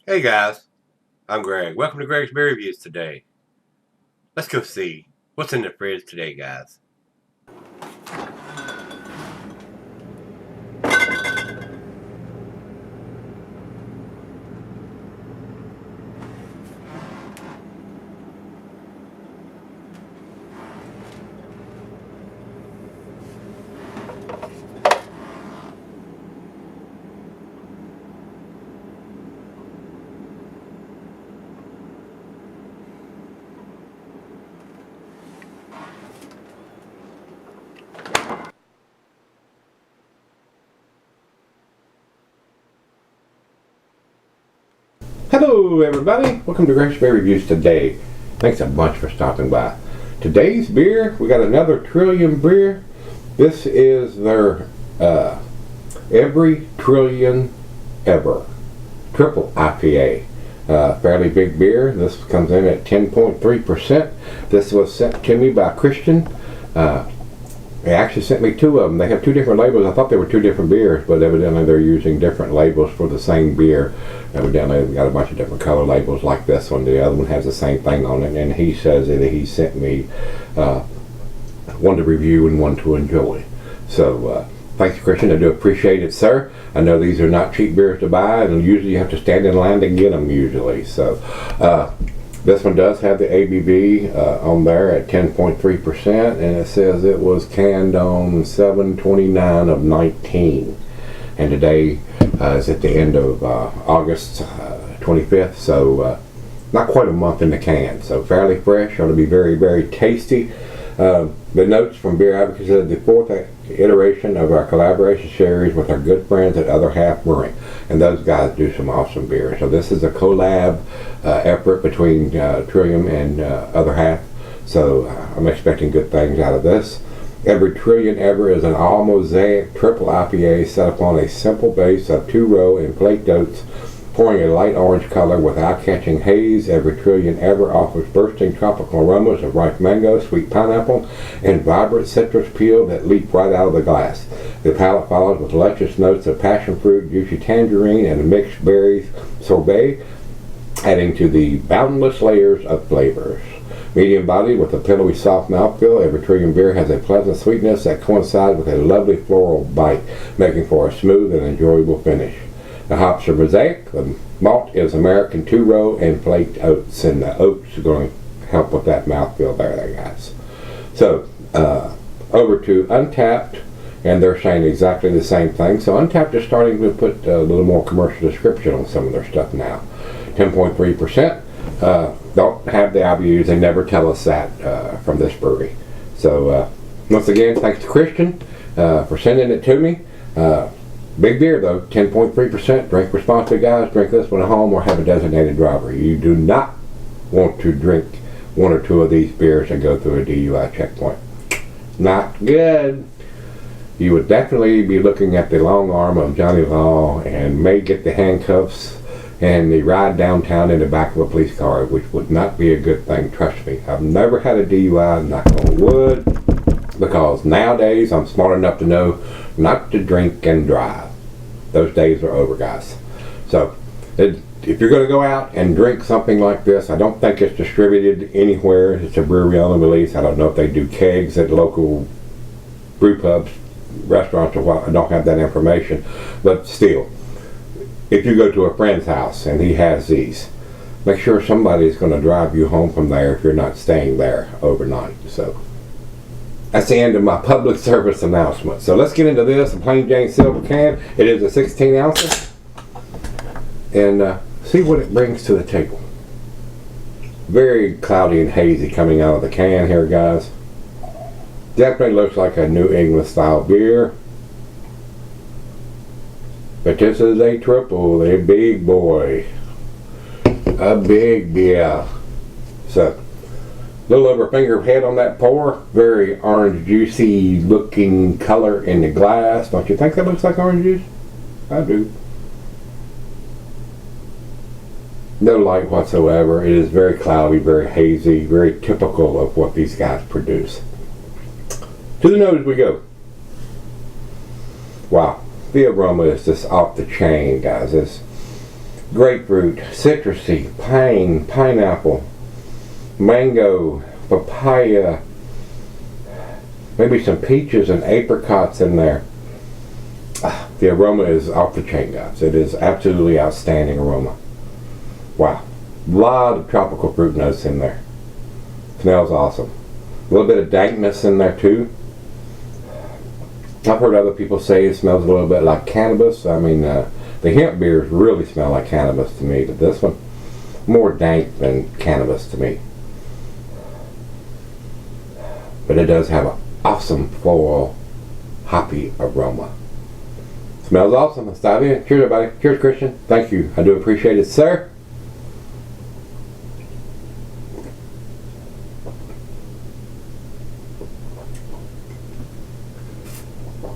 Hey guys, I'm Greg. Welcome to Gregsbeerreviews today. Let's go see what's in the fridge today, guys. Hello everybody, welcome to Gregsbeerreviews today. Thanks a bunch for stopping by. Today's beer, we got another Trillium beer. This is their Every Trillion Ever Triple IPA. Fairly big beer. This comes in at 10.3%. This was sent to me by Christian. They actually sent me two of them. They have two different labels. I thought they were two different beers, but evidently they're using different labels for the same beer. Evidently they've got a bunch of different color labels like this one. The other one has the same thing on it, and he says that he sent me one to review and one to enjoy. So thanks, Christian. I do appreciate it, sir. I know these are not cheap beers to buy, and usually you have to stand in line to get them usually. So this one does have the ABV on there at 10.3%, and it says it was canned on 7/29 of 19. And today is at the end of August 25th, so not quite a month in the can. So fairly fresh, ought to be very, very tasty. The notes from Beer Advocates said the fourth iteration of our collaboration series with our good friends at Other Half Brewing, and those guys do some awesome beer. So this is a collab effort between Trillium and Other Half, so I'm expecting good things out of this. Every Trillion Ever is an all mosaic triple IPA set upon a simple base of 2-row and flaked oats, pouring a light orange color with eye-catching haze. Every Trillion Ever offers bursting tropical aromas of ripe mango, sweet pineapple, and vibrant citrus peel that leap right out of the glass. The palate follows with luscious notes of passion fruit, juicy tangerine, and mixed berries sorbet, adding to the boundless layers of flavors. Medium body with a pillowy soft mouthfeel, Every Trillion beer has a pleasant sweetness that coincides with a lovely floral bite, making for a smooth and enjoyable finish. The hops are mosaic, the malt is American 2-row and flaked oats, and the oats are going to help with that mouthfeel there, guys. So, over to Untapped, and they're saying exactly the same thing. So Untapped is starting to put a little more commercial description on some of their stuff now. 10.3%. Don't have the IBUs, they never tell us that from this brewery. So, once again, thanks to Christian for sending it to me. Big beer though, 10.3%. Drink responsibly, guys. Drink this one at home or have a designated driver. You do not want to drink one or two of these beers and go through a DUI checkpoint. Not good. You would definitely be looking at the long arm of Johnny Law and may get the handcuffs and the ride downtown in the back of a police car, which would not be a good thing, trust me. I've never had a DUI, knock on wood, because nowadays I'm smart enough to know not to drink and drive. Those days are over, guys. So if you're going to go out and drink something like this, I don't think it's distributed anywhere. It's a brewery on the release. I don't know if they do kegs at local brew pubs, restaurants, or what. I don't have that information. But still, if you go to a friend's house and he has these, make sure somebody's going to drive you home from there if you're not staying there overnight. So that's the end of my public service announcement. So let's get into this. A plain Jane silver can. It is a 16 ounces. And see what it brings to the table. Very cloudy and hazy coming out of the can here, guys. Definitely looks like a New England style beer. But this is a triple, a big boy. A big beer. So, little over finger head on that pour. Very orange juicy looking color in the glass. Don't you think that looks like orange juice? I do. No light whatsoever. It is very cloudy, very hazy, very typical of what these guys produce. To the nose we go. Wow. The aroma is just off the chain, guys. grapefruit, citrusy, pineapple, mango, papaya, maybe some peaches and apricots in there. The aroma is off the chain, guys. It is absolutely outstanding aroma. Wow. A lot of tropical fruit notes in there. Smells awesome. A little bit of dankness in there too. I've heard other people say it smells a little bit like cannabis. I mean, the hemp beers really smell like cannabis to me, but this one, more dank than cannabis to me. But it does have an awesome floral, hoppy aroma. Smells awesome. Let's dive in. Cheers, everybody. Cheers, Christian. Thank you. I do appreciate it, sir.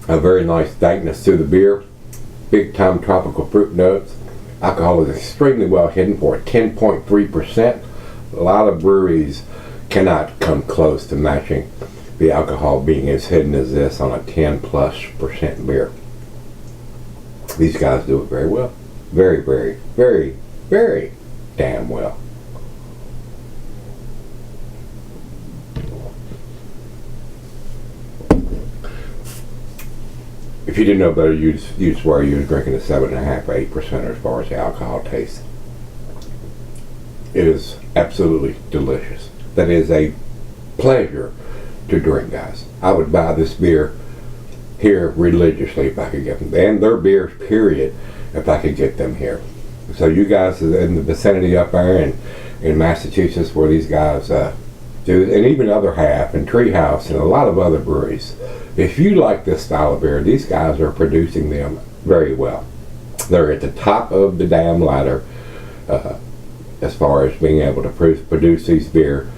A very nice dankness to the beer. Big time tropical fruit notes. Alcohol is extremely well hidden for a 10.3%. A lot of breweries cannot come close to matching the alcohol being as hidden as this on a 10+% beer. These guys do it very well. Very, very, very, very damn well. If you didn't know better, you'd swear you was drinking a 7.5 or 8% as far as the alcohol tastes. It is absolutely delicious. That is a pleasure to drink, guys. I would buy this beer here religiously if I could get them, and their beers, period, if I could get them here. So you guys in the vicinity up there in Massachusetts where these guys do, and even other half and Treehouse and a lot of other breweries, if you like this style of beer, these guys are producing them very well. They're at the top of the damn ladder as far as being able to produce these beer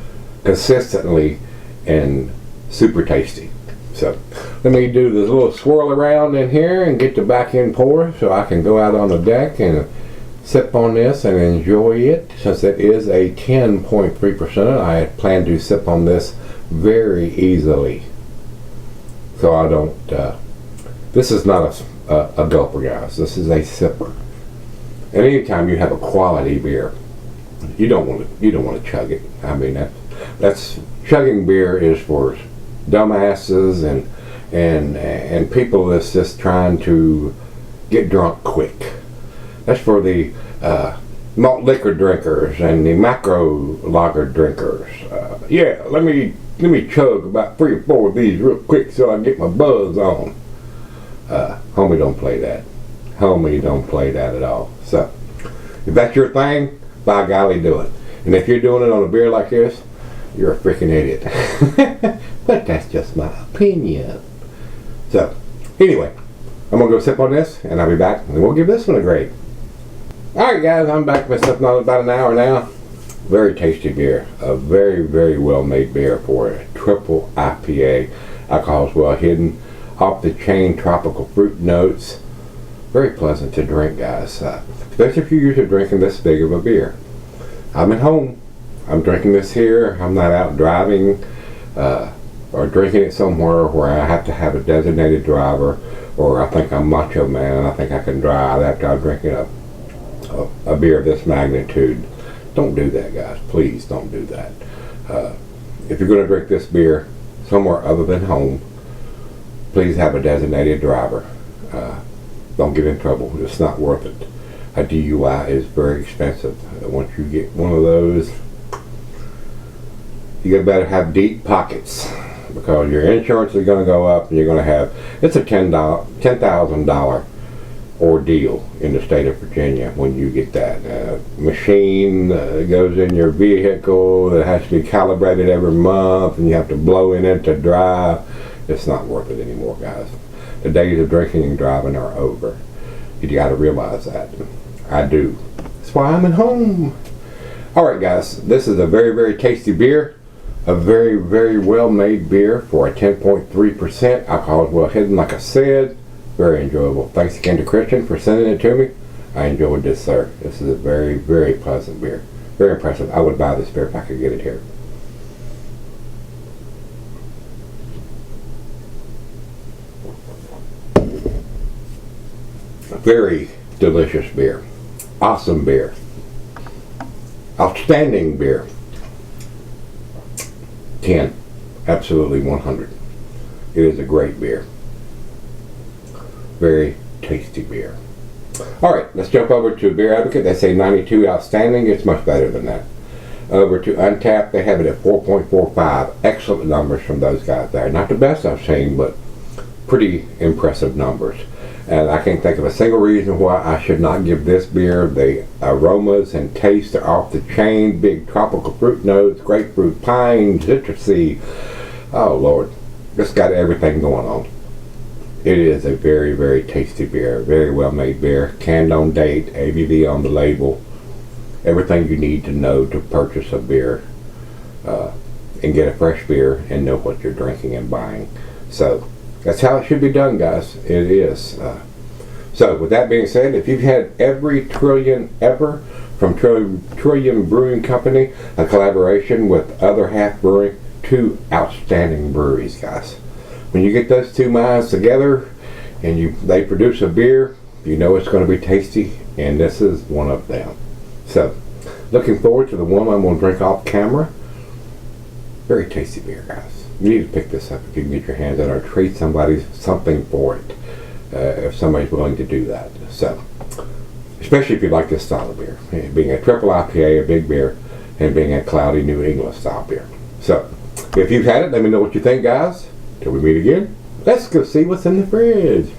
consistently and super tasty. So let me do this little swirl around in here and get the back end pour so I can go out on the deck and sip on this and enjoy it. Since it is a 10.3%, I plan to sip on this very easily. So I don't, this is not a gulper, guys. This is a sipper. And anytime you have a quality beer, you don't want to chug it. I mean, that's chugging beer is for dumbasses and people that's just trying to get drunk quick. That's for the malt liquor drinkers and the macro lager drinkers. Yeah, let me chug about 3 or 4 of these real quick so I can get my buzz on. Homie don't play that. Homie don't play that at all. So, if that's your thing, by golly, do it. And if you're doing it on a beer like this, you're a freaking idiot. But that's just my opinion. So, anyway, I'm going to go sip on this, and I'll be back, and we'll give this one a grade. Alright guys, I'm back with sipping on about an hour now. Very tasty beer. A very, very well made beer for a triple IPA. Alcohol is well hidden. Off the chain tropical fruit notes. Very pleasant to drink, guys. Especially if you're used to drinking this big of a beer. I'm at home. I'm drinking this here. I'm not out driving or drinking it somewhere where I have to have a designated driver, or I think I'm macho man and I think I can drive after I'm drinking a beer of this magnitude. Don't do that, guys. Please don't do that. If you're going to drink this beer somewhere other than home, please have a designated driver. Don't get in trouble. It's not worth it. A DUI is very expensive. Once you get one of those, you better have deep pockets, because your insurance is going to go up and you're going to have, it's a $10,000 ordeal in the state of Virginia when you get that machine goes in your vehicle that has to be calibrated every month, and you have to blow in it to drive. It's not worth it anymore, guys. The days of drinking and driving are over. You got to realize that. I do. That's why I'm at home. Alright guys, this is a very, very tasty beer. A very, very well made beer for a 10.3%. Alcohol is well hidden, like I said. Very enjoyable. Thanks again to Christian for sending it to me. I enjoyed this, sir. This is a very, very pleasant beer. Very impressive. I would buy this beer if I could get it here. Very delicious beer. Awesome beer. Outstanding beer. 10. Absolutely 100. It is a great beer. Very tasty beer. Alright, let's jump over to Beer Advocate. They say 92 outstanding. It's much better than that. Over to Untapped, they have it at 4.45. Excellent numbers from those guys there. Not the best I've seen, but pretty impressive numbers. And I can't think of a single reason why I should not give this beer. The aromas and taste are off the chain. Big tropical fruit notes, grapefruit, pine, citrusy. Oh Lord, it's got everything going on. It is a very, very tasty beer. Very well made beer. Canned on date, ABV on the label. Everything you need to know to purchase a beer and get a fresh beer and know what you're drinking and buying. So that's how it should be done, guys. It is. So with that being said, if you've had every Trillium ever from Trillium Brewing Company, a collaboration with Other Half Brewing, 2 outstanding breweries, guys. When you get those 2 minds together and they produce a beer, you know it's going to be tasty, and this is one of them. So, looking forward to the one I'm going to drink off camera. Very tasty beer, guys. You need to pick this up if you can get your hands on it, or trade somebody something for it, if somebody's willing to do that. So, especially if you like this style of beer, being a triple IPA, a big beer, and being a cloudy New England style beer. So, if you've had it, let me know what you think, guys. Till we meet again, let's go see what's in the fridge.